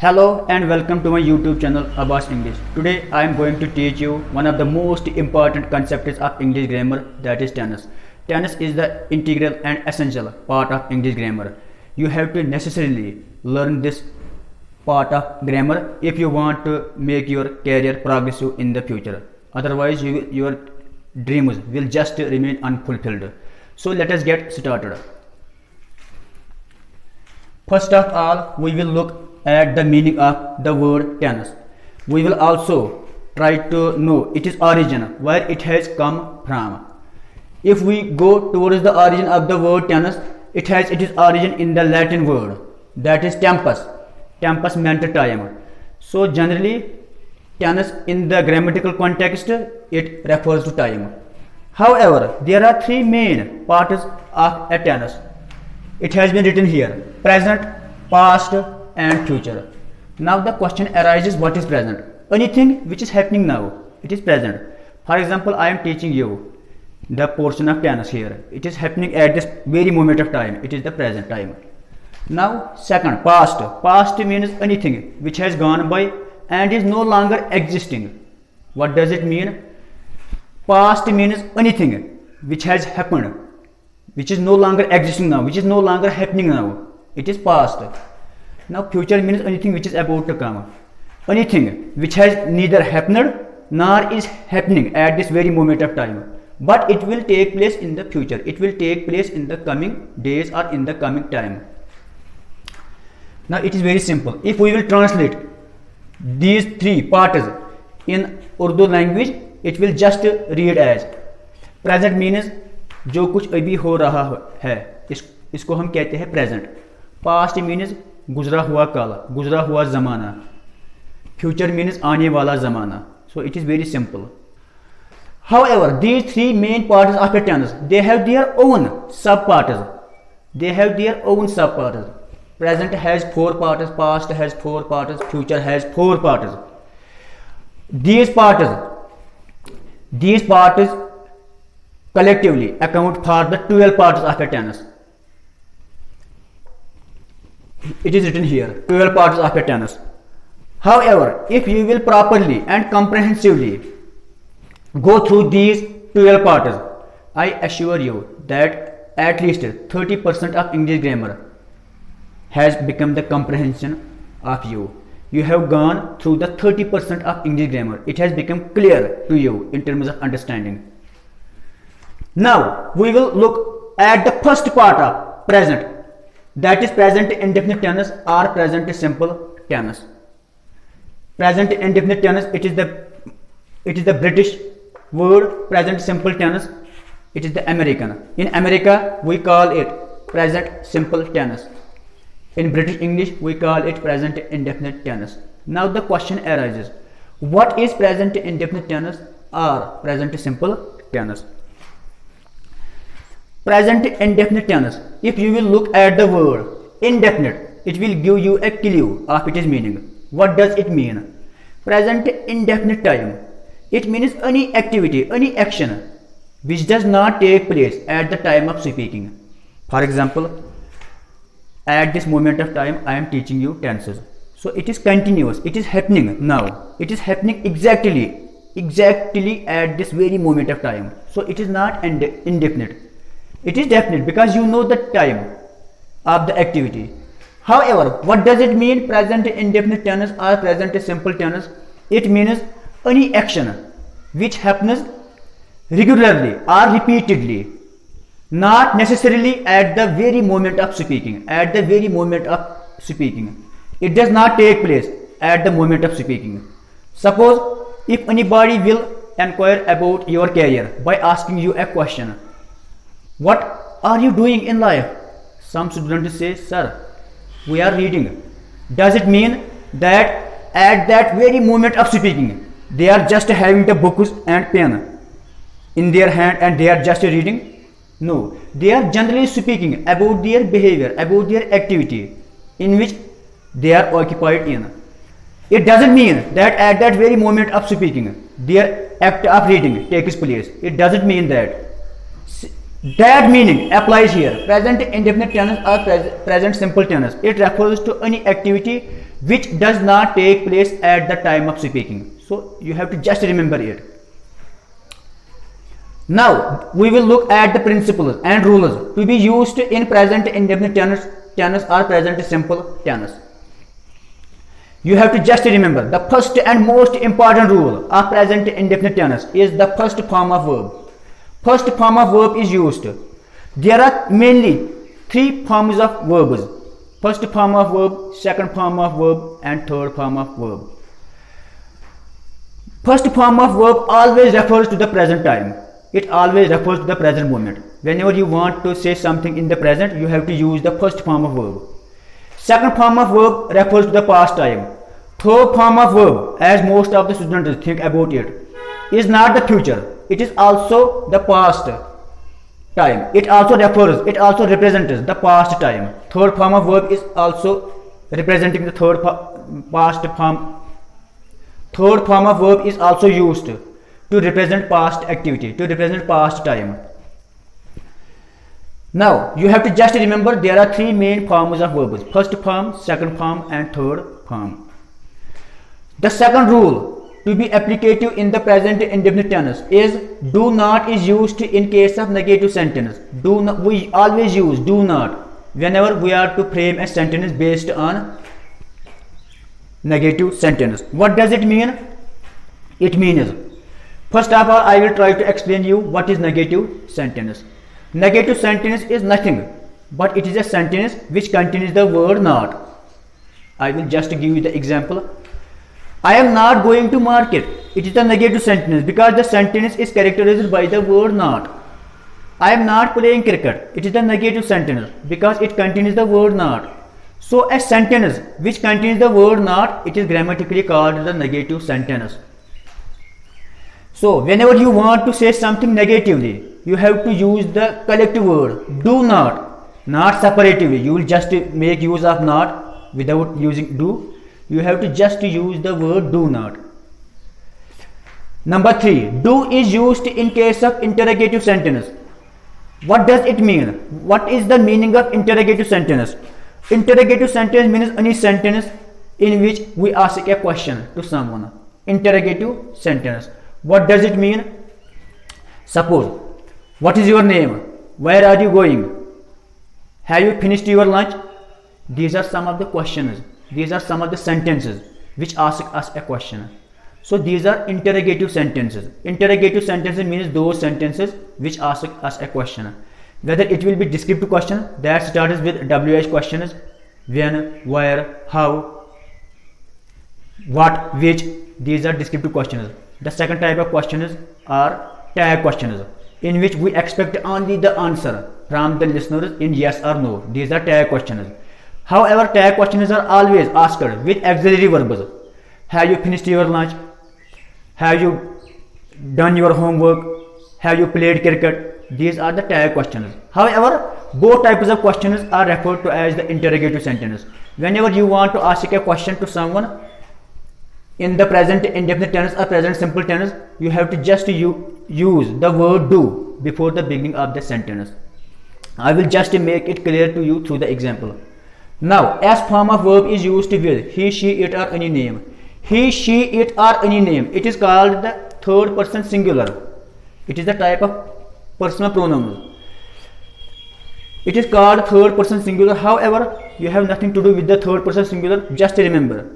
Hello and welcome to my YouTube channel Abbas English. Today I am going to teach you one of the most important concepts of English grammar, that is tense. Tense is the integral and essential part of English grammar. You have to necessarily learn this part of grammar if you want to make your career progressive in the future. Otherwise your dreams will just remain unfulfilled. So let us get started. First of all, we will look at the meaning of the word tense. We will also try to know its origin, where it has come from. If we go towards the origin of the word tense, it has its origin in the Latin word, that is tempus. Tempus meant time. So generally, tense in the grammatical context, it refers to time. However, there are three main parts of a tense. It has been written here: present, past, and future. Now the question arises, what is present? Anything which is happening now, it is present. For example, I am teaching you the portion of tense here. It is happening at this very moment of time. It is the present time. Now second, past. Past means anything which has gone by and is no longer existing. What does it mean? Past means anything which has happened, which is no longer existing now, which is no longer happening now. It is past. Now future means anything which is about to come. Anything which has neither happened nor is happening at this very moment of time, but it will take place in the future. It will take place in the coming days or in the coming time. Now it is very simple. If we will translate these three parts in Urdu language, it will just read as present means जो कुछ अभी हो रहा है, इसको हम कहते हैं प्रेजेंट. पास्ट मीन्स गुजरा हुआ काल, गुजरा हुआ ज़माना. फ्यूचर मीन्स आने वाला ज़माना. So it is very simple. However, these three main parts of a tense, they have their own subparts. They have their own subparts. Present has 4 parts, past has 4 parts, future has 4 parts. These parts collectively account for the 12 parts of a tense. It is written here, 12 parts of a tense. However, if you will properly and comprehensively go through these 12 parts, I assure you that at least 30% of English grammar has become the comprehension of you. You have gone through the 30% of English grammar. It has become clear to you in terms of understanding. Now we will look at the first part of present, that is present indefinite tense or present simple tense. Present indefinite tense, it is the British word. Present simple tense, it is the American. In America we call it present simple tense. In British English we call it present indefinite tense. Now the question arises, what is present indefinite tense or present simple tense? Present indefinite tense, if you will look at the word indefinite, it will give you a clue of its meaning. What does it mean? Present indefinite time, it means any activity, any action which does not take place at the time of speaking. For example, at this moment of time I am teaching you tenses. So it is continuous, it is happening now, it is happening exactly at this very moment of time. So it is not indefinite. It is definite because you know the time of the activity. However, what does it mean, present indefinite tense or present simple tense? It means any action which happens regularly or repeatedly, not necessarily at the very moment of speaking. At the very moment of speaking, it does not take place at the moment of speaking. Suppose if anybody will inquire about your career by asking you a question, what are you doing in life? Some students say, sir, we are reading. Does it mean that at that very moment of speaking, they are just having the books and pen in their hand and they are just reading? No, they are generally speaking about their behavior, about their activity in which they are occupied in. It doesn't mean that at that very moment of speaking, their act of reading takes place. It doesn't mean that. That meaning applies here. Present indefinite tense or present simple tense, it refers to any activity which does not take place at the time of speaking. So you have to just remember it. Now we will look at the principles and rules to be used in present indefinite tense or present simple tense. You have to just remember the first and most important rule of present indefinite tense is the first form of verb. First form of verb is used. There are mainly three forms of verbs: first form of verb, second form of verb, and third form of verb. First form of verb always refers to the present time. It always refers to the present moment. Whenever you want to say something in the present, you have to use the first form of verb. Second form of verb refers to the past time. Third form of verb, as most of the students think about it, is not the future. It is also the past time. It also represents the past time. Third form of verb is also representing the past form. Third form of verb is also used to represent past activity, to represent past time. Now you have to just remember there are three main forms of verbs: first form, second form, and third form. The second rule to be applicative in the present indefinite tense is do not is used in case of negative sentence. Do not, we always use do not whenever we are to frame a sentence based on negative sentence. What does it mean? It means, first of all, I will try to explain you what is negative sentence. Negative sentence is nothing but it is a sentence which contains the word not. I will just give you the example. I am not going to market. It is a negative sentence because the sentence is characterized by the word not. I am not playing cricket. It is a negative sentence because it contains the word not. So a sentence which contains the word not, it is grammatically called the negative sentence. So whenever you want to say something negatively, you have to use the collective word do not separatively. You will just make use of not without using do. You have to just use the word do not. Number 3, do is used in case of interrogative sentence. What does it mean? What is the meaning of interrogative sentence? Interrogative sentence means any sentence in which we ask a question to someone. Interrogative sentence. What does it mean? Suppose, what is your name? Where are you going? Have you finished your lunch? These are some of the questions. These are some of the sentences which ask us a question. So these are interrogative sentences. Interrogative sentences means those sentences which ask us a question. Whether it will be descriptive question that starts with WH questions, when, where, how, what, which. These are descriptive questions. The second type of questions are tag questions, in which we expect only the answer from the listeners in yes or no. These are tag questions. However, tag questions are always asked with auxiliary verbs. Have you finished your lunch? Have you done your homework? Have you played cricket? These are the tag questions. However, both types of questions are referred to as the interrogative sentence. Whenever you want to ask a question to someone in the present indefinite tense or present simple tense, you have to just use the word do before the beginning of the sentence. I will just make it clear to you through the example. Now, as form of verb is used with he, she, it, or any name. He, she, it, or any name. It is called the third person singular. It is the type of personal pronoun. It is called third person singular. However, you have nothing to do with the third person singular. Just remember,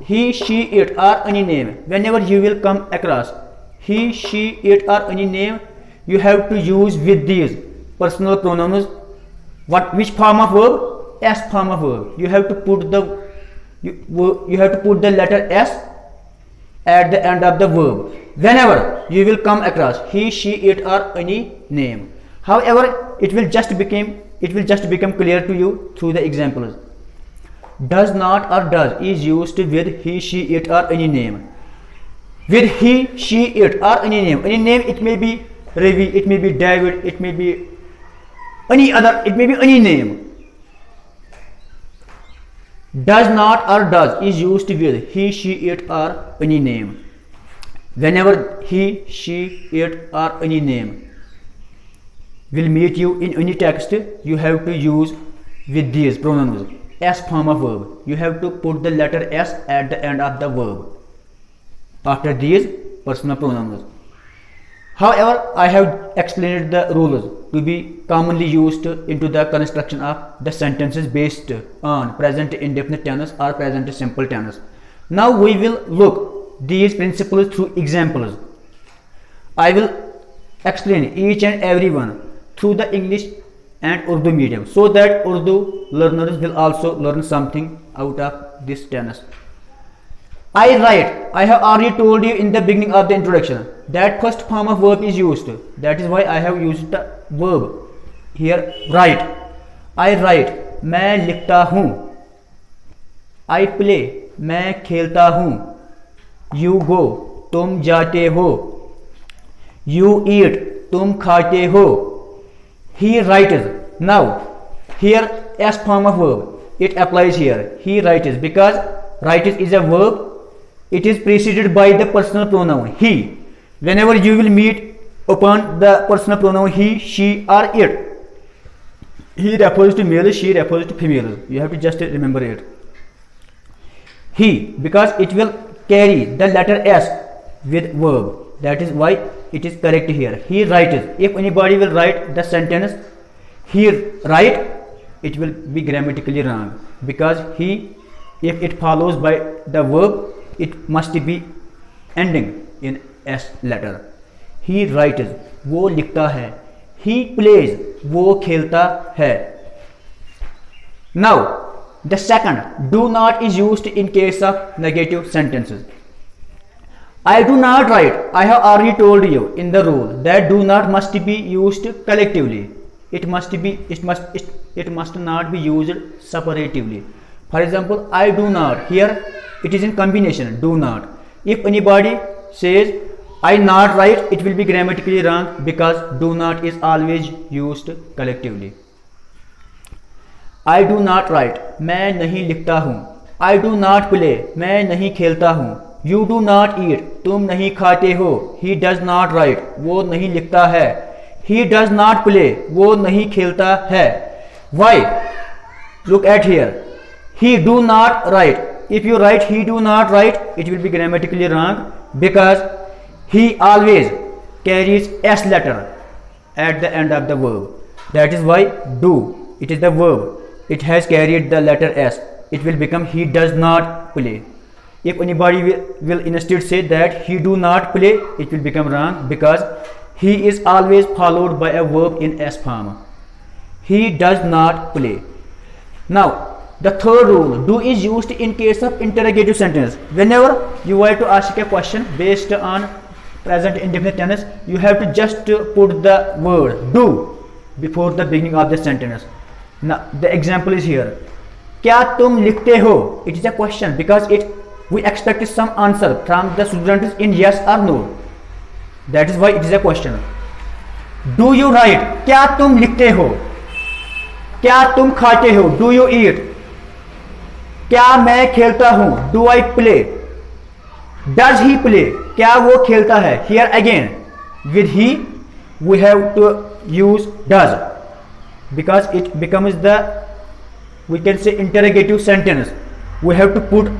he, she, it, or any name. Whenever you will come across he, she, it, or any name, you have to use with these personal pronouns. Which form of verb? S form of verb. You have to put the letter S at the end of the verb whenever you will come across he, she, it, or any name. However, it will just become clear to you through the examples. Does not or does is used with he, she, it, or any name. With he, she, it, or any name. Any name, it may be Ravi, it may be David, it may be any other, it may be any name. Does not or does is used with he, she, it, or any name. Whenever he, she, it, or any name will meet you in any text, you have to use with these pronouns. S form of verb. You have to put the letter S at the end of the verb after these personal pronouns. However, I have explained the rules to be commonly used into the construction of the sentences based on present indefinite tense or present simple tense. Now we will look these principles through examples. I will explain each and every one through the English and Urdu medium, so that Urdu learners will also learn something out of this tense. I write. I have already told you in the beginning of the introduction that first form of verb is used. That is why I have used the verb here, write. I write. मैं लिखता हूँ. I play. मैं खेलता हूँ. You go. तुम जाते हो. You eat. तुम खाते हो. He writes. Now here S form of verb, it applies here. He writes, because writes is a verb. It is preceded by the personal pronoun he. Whenever you will meet upon the personal pronoun he, she or it, he refers to male, she refers to female. You have to just remember it. He, because it will carry the letter S with verb. That is why it is correct here. He writes. If anybody will write the sentence he write, it will be grammatically wrong, because he, if it follows by the verb, it must be ending in S letter. He writes. वो लिखता है. He plays. वो खेलता है. Now the second, do not is used in case of negative sentences. I do not write. I have already told you in the rule that do not must be used collectively. It must not be used separatively. For example, I do not. Here it is in combination, do not. If anybody says I not write, it will be grammatically wrong, because do not is always used collectively. I do not write. मैं नहीं लिखता हूँ. I do not play. मैं नहीं खेलता हूँ. You do not eat. तुम नहीं खाते हो. He does not write. वो नहीं लिखता है. He does not play. वो नहीं खेलता है. Why? Look at here. He do not write. If you write he do not write, it will be grammatically wrong, because he always carries S letter at the end of the verb. That is why do, it is the verb, it has carried the letter S. It will become he does not play. If anybody will instead say that he do not play, it will become wrong, because he is always followed by a verb in S form. He does not play. Now the third rule, do is used in case of interrogative sentence. Whenever you want to ask a question based on present indefinite tense, you have to just put the word do before the beginning of the sentence. Now the example is here. क्या तुम लिखते हो? It is a question, because we expect some answer from the students in yes or no. That is why it is a question. Do you write? क्या तुम लिखते हो? क्या तुम खाते हो? Do you eat? क्या मैं खेलता हूं? Do I play? Does he play? क्या वो खेलता है? Here again with he we have to use does, because it becomes the, we can say, interrogative sentence. We have to put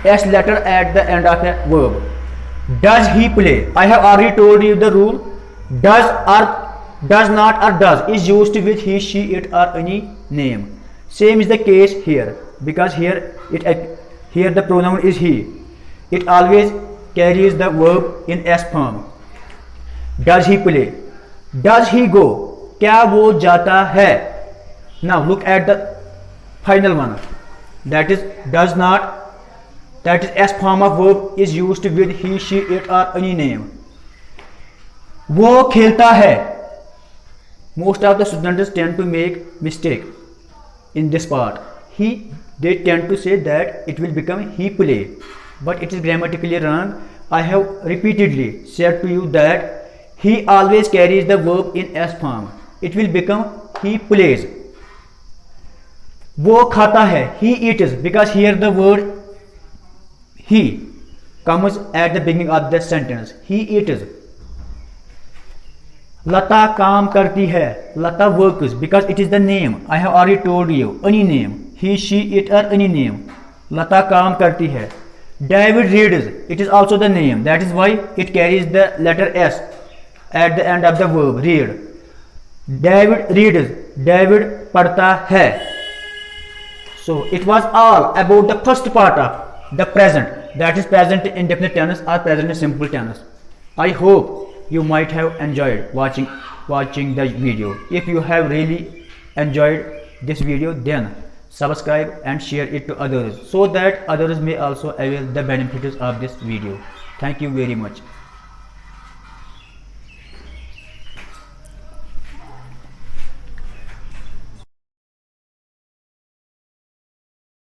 S letter at the end of a verb. Does he play? I have already told you the rule. Does or does not or does is used with he, she, it or any name. Same is the case here, because here the pronoun is he. It always carries the verb in S form. Does he play? Does he go? क्या वो जाता है? Now look at the final one. That is does not. That is S form of verb is used with he, she, it or any name. वो खेलता है. Most of the students tend to make mistake in this part. They tend to say that it will become he play, but it is grammatically wrong. I have repeatedly said to you that he always carries the verb in S form. It will become he plays. वो खाता है. He eats, because here the word he comes at the beginning of the sentence. He eats. Lata काम करती है. Lata works because it is the name. I have already told you. Any name. He, she, it or any name. Lata काम करती है. David reads. It is also the name. That is why it carries the letter S at the end of the verb. Read. David reads. David पढ़ता है. So it was all about the first part of the present. That is present indefinite tense or present simple tense. I hope you might have enjoyed watching the video. If you have really enjoyed this video, then subscribe and share it to others so that others may also avail the benefits of this video. Thank you very much.